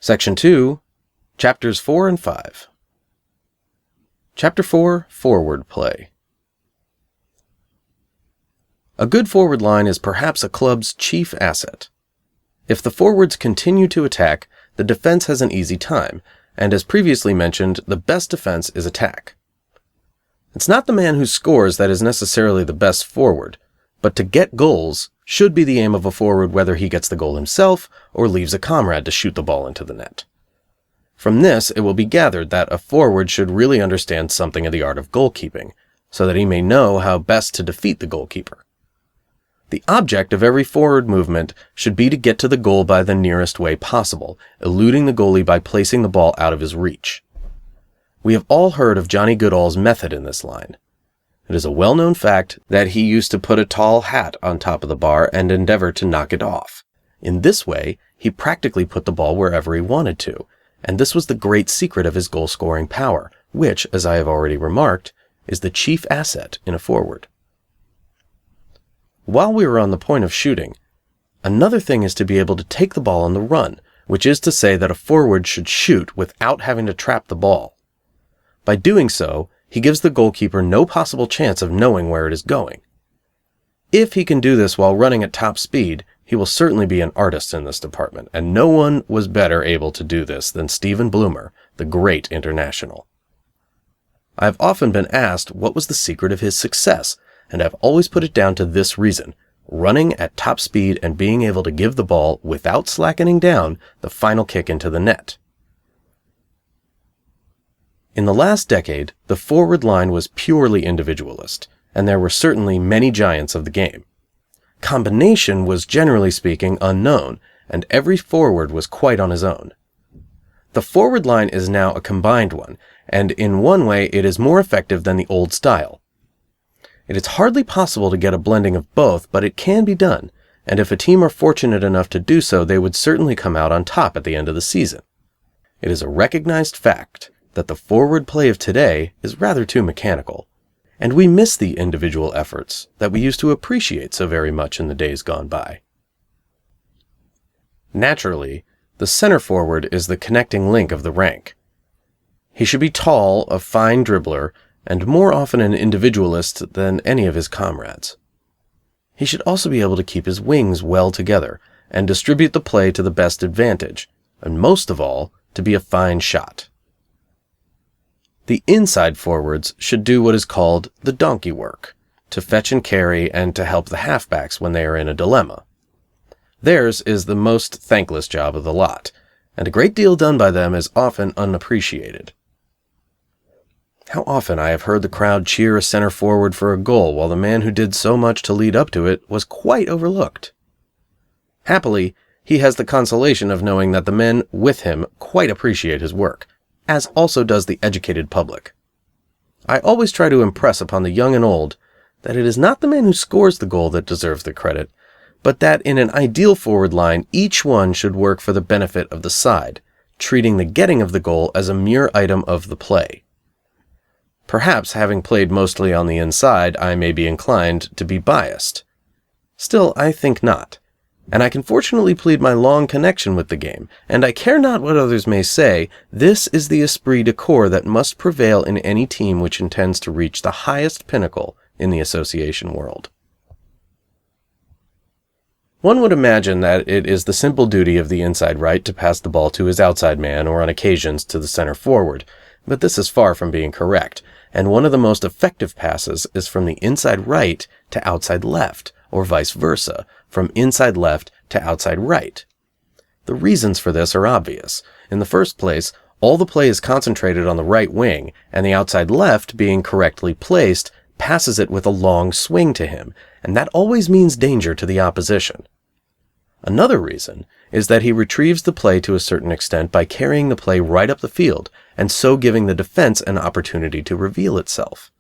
Section 2, Chapters 4 and 5. Chapter 4, Forward Play. A good forward line is perhaps a club's chief asset. If the forwards continue to attack, the defense has an easy time, and as previously mentioned, the best defense is attack. It's not the man who scores that is necessarily the best forward, but to get goals should be the aim of a forward whether he gets the goal himself or leaves a comrade to shoot the ball into the net. From this, it will be gathered that a forward should really understand something of the art of goalkeeping, so that he may know how best to defeat the goalkeeper. The object of every forward movement should be to get to the goal by the nearest way possible, eluding the goalie by placing the ball out of his reach. We have all heard of Johnny Goodall's method in this line. It is a well-known fact that he used to put a tall hat on top of the bar and endeavor to knock it off. In this way, he practically put the ball wherever he wanted to, and this was the great secret of his goal-scoring power, which, as I have already remarked, is the chief asset in a forward. While we are on the point of shooting, another thing is to be able to take the ball on the run, which is to say that a forward should shoot without having to trap the ball. By doing so, he gives the goalkeeper no possible chance of knowing where it is going. If he can do this while running at top speed, he will certainly be an artist in this department, and no one was better able to do this than Steven Bloomer, the great international. I have often been asked what was the secret of his success, and I've always put it down to this reason: running at top speed and being able to give the ball, without slackening down, the final kick into the net. In the last decade, the forward line was purely individualist, and there were certainly many giants of the game. Combination was, generally speaking, unknown, and every forward was quite on his own. The forward line is now a combined one, and in one way it is more effective than the old style. It is hardly possible to get a blending of both, but it can be done, and if a team are fortunate enough to do so, they would certainly come out on top at the end of the season. It is a recognized fact that the forward play of today is rather too mechanical, and we miss the individual efforts that we used to appreciate so very much in the days gone by. Naturally, the center forward is the connecting link of the rank. He should be tall, a fine dribbler, and more often an individualist than any of his comrades. He should also be able to keep his wings well together and distribute the play to the best advantage, and most of all, to be a fine shot. The inside forwards should do what is called the donkey work, to fetch and carry and to help the halfbacks when they are in a dilemma. Theirs is the most thankless job of the lot, and a great deal done by them is often unappreciated. How often I have heard the crowd cheer a center forward for a goal while the man who did so much to lead up to it was quite overlooked. Happily, he has the consolation of knowing that the men with him quite appreciate his work, as also does the educated public. I always try to impress upon the young and old that it is not the man who scores the goal that deserves the credit, but that in an ideal forward line each one should work for the benefit of the side, treating the getting of the goal as a mere item of the play. Perhaps, having played mostly on the inside, I may be inclined to be biased. Still, I think not, and I can fortunately plead my long connection with the game, and I care not what others may say. This is the esprit de corps that must prevail in any team which intends to reach the highest pinnacle in the association world. One would imagine that it is the simple duty of the inside right to pass the ball to his outside man, or on occasions to the center forward, but this is far from being correct, and one of the most effective passes is from the inside right to outside left, or vice versa, from inside left to outside right. The reasons for this are obvious. In the first place, all the play is concentrated on the right wing, and the outside left, being correctly placed, passes it with a long swing to him, and that always means danger to the opposition. Another reason is that he retrieves the play to a certain extent by carrying the play right up the field, and so giving the defense an opportunity to reveal itself.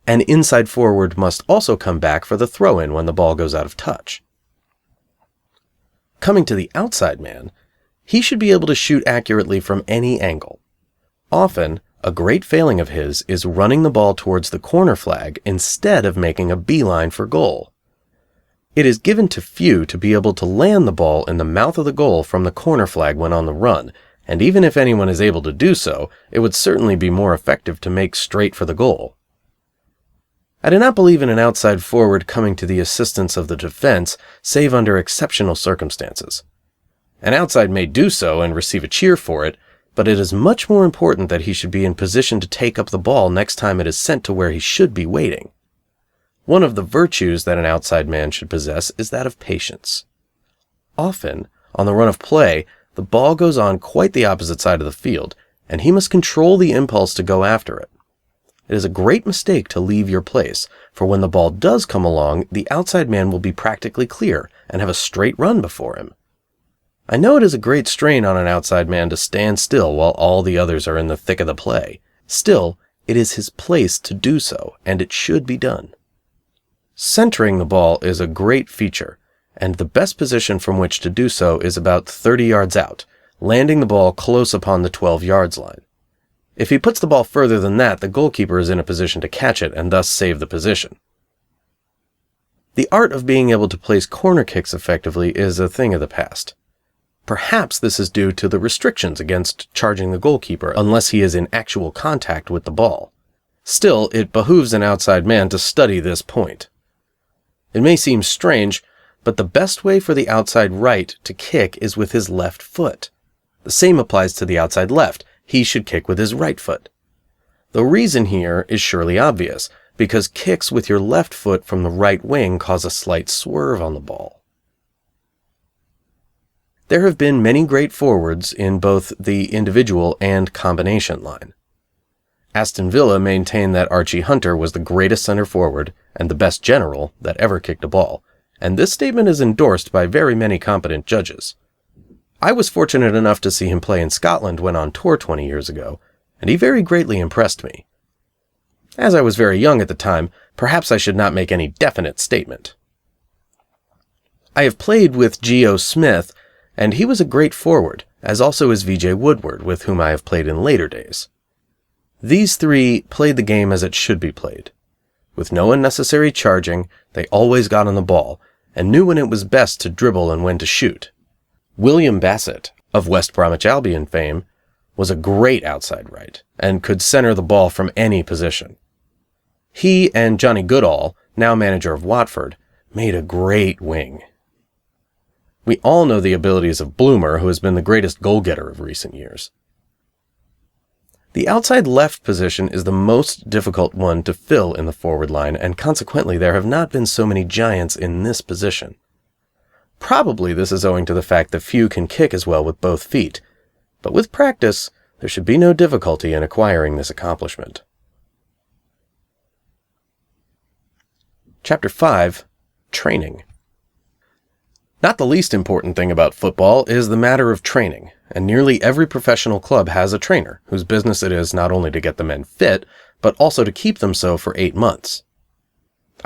An inside forward must also come back for the throw-in when the ball goes out of touch. Coming to the outside man, he should be able to shoot accurately from any angle. Often, a great failing of his is running the ball towards the corner flag instead of making a beeline for goal. It is given to few to be able to land the ball in the mouth of the goal from the corner flag when on the run, and even if anyone is able to do so, it would certainly be more effective to make straight for the goal. I do not believe in an outside forward coming to the assistance of the defense, save under exceptional circumstances. An outside may do so and receive a cheer for it, but it is much more important that he should be in position to take up the ball next time it is sent to where he should be waiting. One of the virtues that an outside man should possess is that of patience. Often, on the run of play, the ball goes on quite the opposite side of the field, and he must control the impulse to go after it. It is a great mistake to leave your place, for when the ball does come along, the outside man will be practically clear and have a straight run before him. I know it is a great strain on an outside man to stand still while all the others are in the thick of the play. Still, it is his place to do so, and it should be done. Centering the ball is a great feature, and the best position from which to do so is about 30 yards out, landing the ball close upon the 12 yards line. If he puts the ball further than that, the goalkeeper is in a position to catch it and thus save the position. The art of being able to place corner kicks effectively is a thing of the past. Perhaps this is due to the restrictions against charging the goalkeeper unless he is in actual contact with the ball. Still, it behooves an outside man to study this point. It may seem strange, but the best way for the outside right to kick is with his left foot. The same applies to the outside left. He should kick with his right foot. The reason here is surely obvious, because kicks with your left foot from the right wing cause a slight swerve on the ball. There have been many great forwards in both the individual and combination line. Aston Villa maintained that Archie Hunter was the greatest center forward and the best general that ever kicked a ball, and this statement is endorsed by very many competent judges. I was fortunate enough to see him play in Scotland when on tour 20 years ago, and he very greatly impressed me. As I was very young at the time, perhaps I should not make any definite statement. I have played with G.O. Smith, and he was a great forward, as also is V.J. Woodward, with whom I have played in later days. These three played the game as it should be played. With no unnecessary charging, they always got on the ball, and knew when it was best to dribble and when to shoot. William Bassett, of West Bromwich Albion fame, was a great outside right, and could center the ball from any position. He and Johnny Goodall, now manager of Watford, made a great wing. We all know the abilities of Bloomer, who has been the greatest goal-getter of recent years. The outside left position is the most difficult one to fill in the forward line, and consequently there have not been so many giants in this position. Probably this is owing to the fact that few can kick as well with both feet, but with practice, there should be no difficulty in acquiring this accomplishment. Chapter 5. Training. Not the least important thing about football is the matter of training, and nearly every professional club has a trainer whose business it is not only to get the men fit, but also to keep them so for 8 months.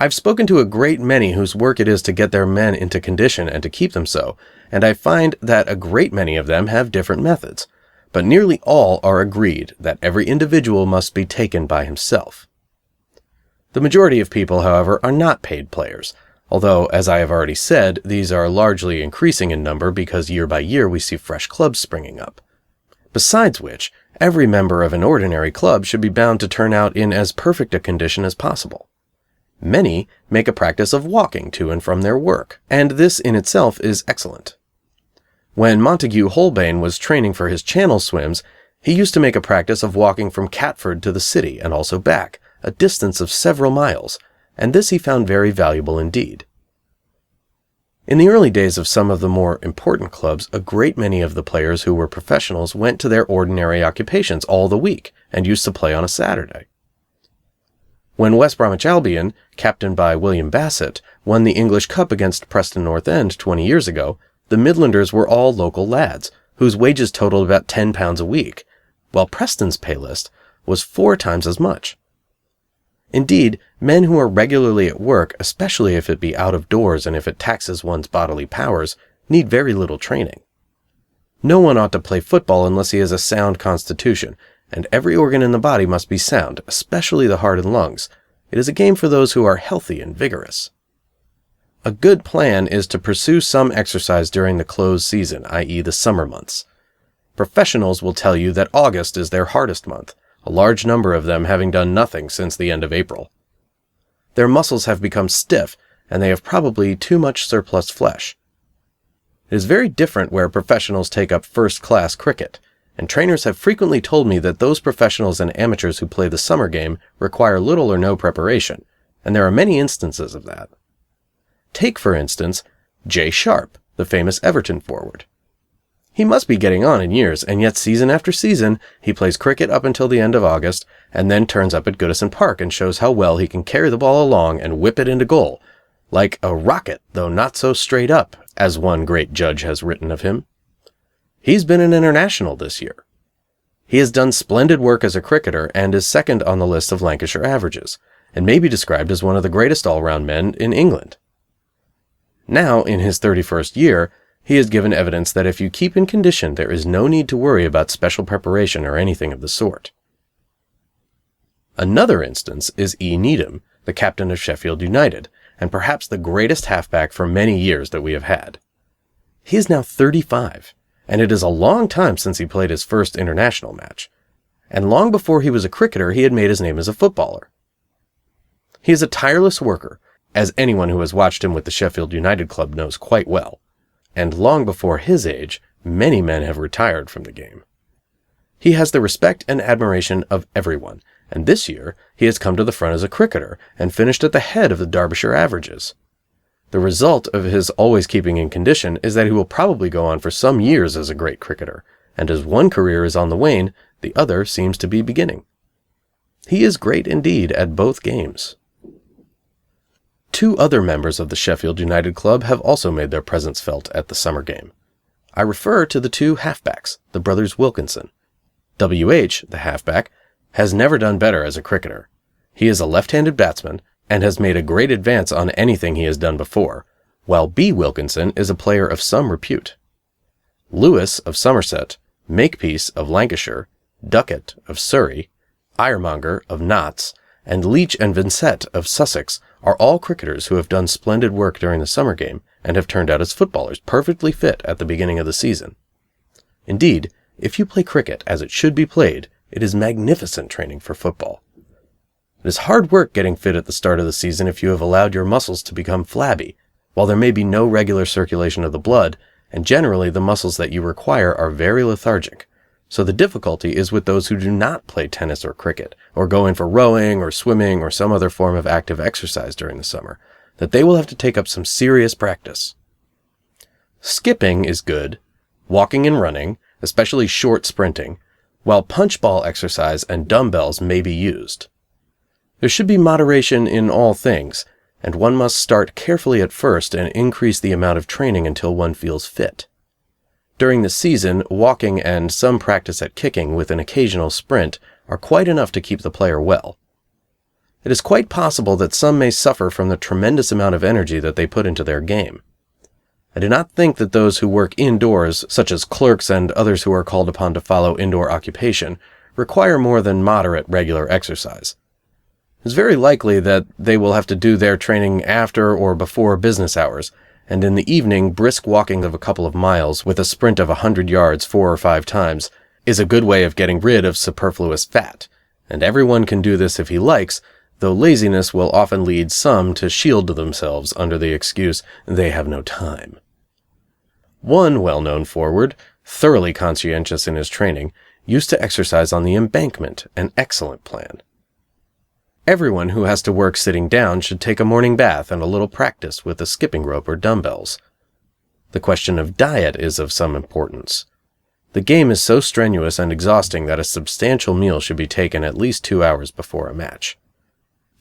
I've spoken to a great many whose work it is to get their men into condition and to keep them so, and I find that a great many of them have different methods, but nearly all are agreed that every individual must be taken by himself. The majority of people, however, are not paid players, although, as I have already said, these are largely increasing in number because year by year we see fresh clubs springing up. Besides which, every member of an ordinary club should be bound to turn out in as perfect a condition as possible. Many make a practice of walking to and from their work, and this in itself is excellent. When Montague Holbein was training for his channel swims, he used to make a practice of walking from Catford to the city and also back, a distance of several miles, and this he found very valuable indeed. In the early days of some of the more important clubs, a great many of the players who were professionals went to their ordinary occupations all the week and used to play on a Saturday. When West Bromwich Albion, captained by William Bassett, won the English Cup against Preston North End 20 years ago, the Midlanders were all local lads, whose wages totaled about £10 a week, while Preston's pay list was 4 times as much. Indeed, men who are regularly at work, especially if it be out of doors and if it taxes one's bodily powers, need very little training. No one ought to play football unless he has a sound constitution, and every organ in the body must be sound, especially the heart and lungs. It is a game for those who are healthy and vigorous. A good plan is to pursue some exercise during the close season, i.e. the summer months. Professionals will tell you that August is their hardest month, a large number of them having done nothing since the end of April. Their muscles have become stiff, and they have probably too much surplus flesh. It is very different where professionals take up first-class cricket, and trainers have frequently told me that those professionals and amateurs who play the summer game require little or no preparation, and there are many instances of that. Take, for instance, Jay Sharp, the famous Everton forward. He must be getting on in years, and yet season after season, he plays cricket up until the end of August, and then turns up at Goodison Park and shows how well he can carry the ball along and whip it into goal, like a rocket, though not so straight up, as one great judge has written of him. He's been an international this year. He has done splendid work as a cricketer and is second on the list of Lancashire averages, and may be described as one of the greatest all-round men in England. Now, in his 31st year, he has given evidence that if you keep in condition, there is no need to worry about special preparation or anything of the sort. Another instance is E. Needham, the captain of Sheffield United, and perhaps the greatest halfback for many years that we have had. He is now 35, and it is a long time since he played his first international match, and long before he was a cricketer he had made his name as a footballer. He is a tireless worker, as anyone who has watched him with the Sheffield United club knows quite well, and long before his age, many men have retired from the game. He has the respect and admiration of everyone, and this year he has come to the front as a cricketer and finished at the head of the Derbyshire averages. The result of his always keeping in condition is that he will probably go on for some years as a great cricketer, and as one career is on the wane, the other seems to be beginning. He is great indeed at both games. Two other members of the Sheffield United club have also made their presence felt at the summer game. I refer to the two halfbacks, the brothers Wilkinson. W.H., the halfback, has never done better as a cricketer. He is a left-handed batsman and has made a great advance on anything he has done before, while B. Wilkinson is a player of some repute. Lewis of Somerset, Makepeace of Lancashire, Duckett of Surrey, Iremonger of Notts, and Leach and Vincent of Sussex are all cricketers who have done splendid work during the summer game and have turned out as footballers perfectly fit at the beginning of the season. Indeed, if you play cricket as it should be played, it is magnificent training for football. It is hard work getting fit at the start of the season if you have allowed your muscles to become flabby, while there may be no regular circulation of the blood, and generally the muscles that you require are very lethargic. So the difficulty is with those who do not play tennis or cricket, or go in for rowing or swimming or some other form of active exercise during the summer, that they will have to take up some serious practice. Skipping is good, walking and running, especially short sprinting, while punch ball exercise and dumbbells may be used. There should be moderation in all things, and one must start carefully at first and increase the amount of training until one feels fit. During the season, walking and some practice at kicking with an occasional sprint are quite enough to keep the player well. It is quite possible that some may suffer from the tremendous amount of energy that they put into their game. I do not think that those who work indoors, such as clerks and others who are called upon to follow indoor occupation, require more than moderate regular exercise. It is very likely that they will have to do their training after or before business hours, and in the evening brisk walking of a couple of miles with a sprint of 100 yards 4 or 5 times is a good way of getting rid of superfluous fat, and everyone can do this if he likes, though laziness will often lead some to shield themselves under the excuse they have no time. One well-known forward, thoroughly conscientious in his training, used to exercise on the embankment, an excellent plan. Everyone who has to work sitting down should take a morning bath and a little practice with a skipping rope or dumbbells. The question of diet is of some importance. The game is so strenuous and exhausting that a substantial meal should be taken at least 2 hours before a match.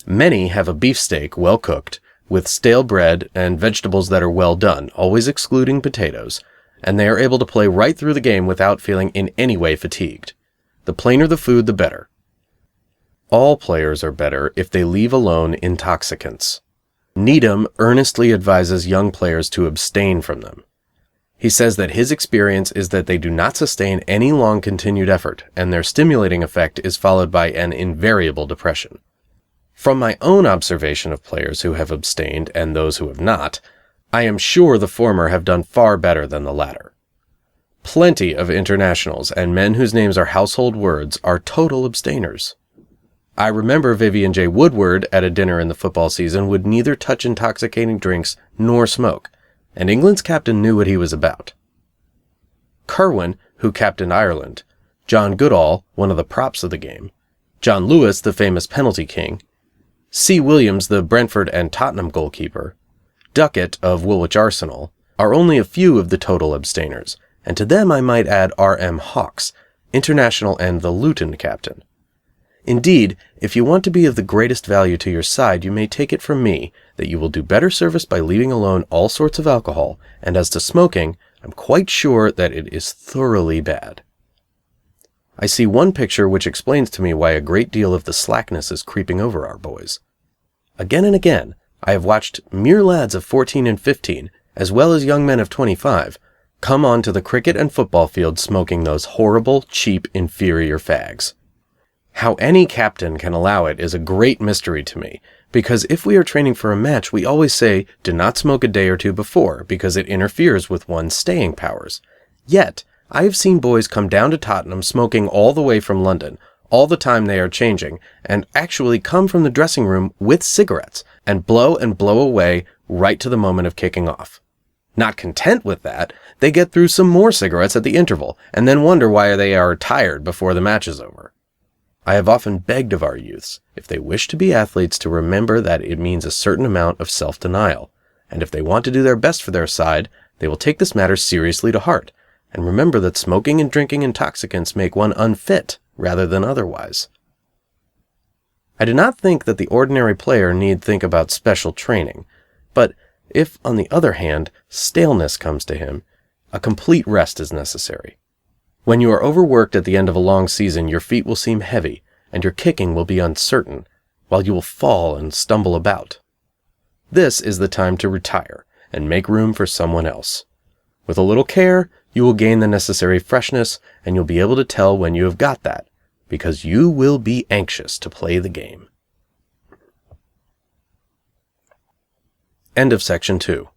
Many have a beefsteak well cooked, with stale bread and vegetables that are well done, always excluding potatoes, and they are able to play right through the game without feeling in any way fatigued. The plainer the food, the better. All players are better if they leave alone intoxicants. Needham earnestly advises young players to abstain from them. He says that his experience is that they do not sustain any long continued effort, and their stimulating effect is followed by an invariable depression. From my own observation of players who have abstained and those who have not, I am sure the former have done far better than the latter. Plenty of internationals and men whose names are household words are total abstainers. I remember Vivian J. Woodward at a dinner in the football season would neither touch intoxicating drinks nor smoke, and England's captain knew what he was about. Kerwin, who captained Ireland, John Goodall, one of the props of the game, John Lewis, the famous penalty king, C. Williams, the Brentford and Tottenham goalkeeper, Duckett of Woolwich Arsenal, are only a few of the total abstainers, and to them I might add R.M. Hawkes, international and the Luton captain. Indeed, if you want to be of the greatest value to your side, you may take it from me that you will do better service by leaving alone all sorts of alcohol, and as to smoking, I'm quite sure that it is thoroughly bad. I see one picture which explains to me why a great deal of the slackness is creeping over our boys. Again and again, I have watched mere lads of 14 and 15, as well as young men of 25, come on to the cricket and football field smoking those horrible, cheap, inferior fags. How any captain can allow it is a great mystery to me, because if we are training for a match, we always say, do not smoke a day or two before, because it interferes with one's staying powers. Yet, I have seen boys come down to Tottenham smoking all the way from London, all the time they are changing, and actually come from the dressing room with cigarettes, and blow away right to the moment of kicking off. Not content with that, they get through some more cigarettes at the interval, and then wonder why they are tired before the match is over. I have often begged of our youths, if they wish to be athletes, to remember that it means a certain amount of self-denial, and if they want to do their best for their side, they will take this matter seriously to heart, and remember that smoking and drinking intoxicants make one unfit rather than otherwise. I do not think that the ordinary player need think about special training, but if, on the other hand, staleness comes to him, a complete rest is necessary. When you are overworked at the end of a long season, your feet will seem heavy, and your kicking will be uncertain, while you will fall and stumble about. This is the time to retire, and make room for someone else. With a little care, you will gain the necessary freshness, and you'll be able to tell when you have got that, because you will be anxious to play the game. End of section 2.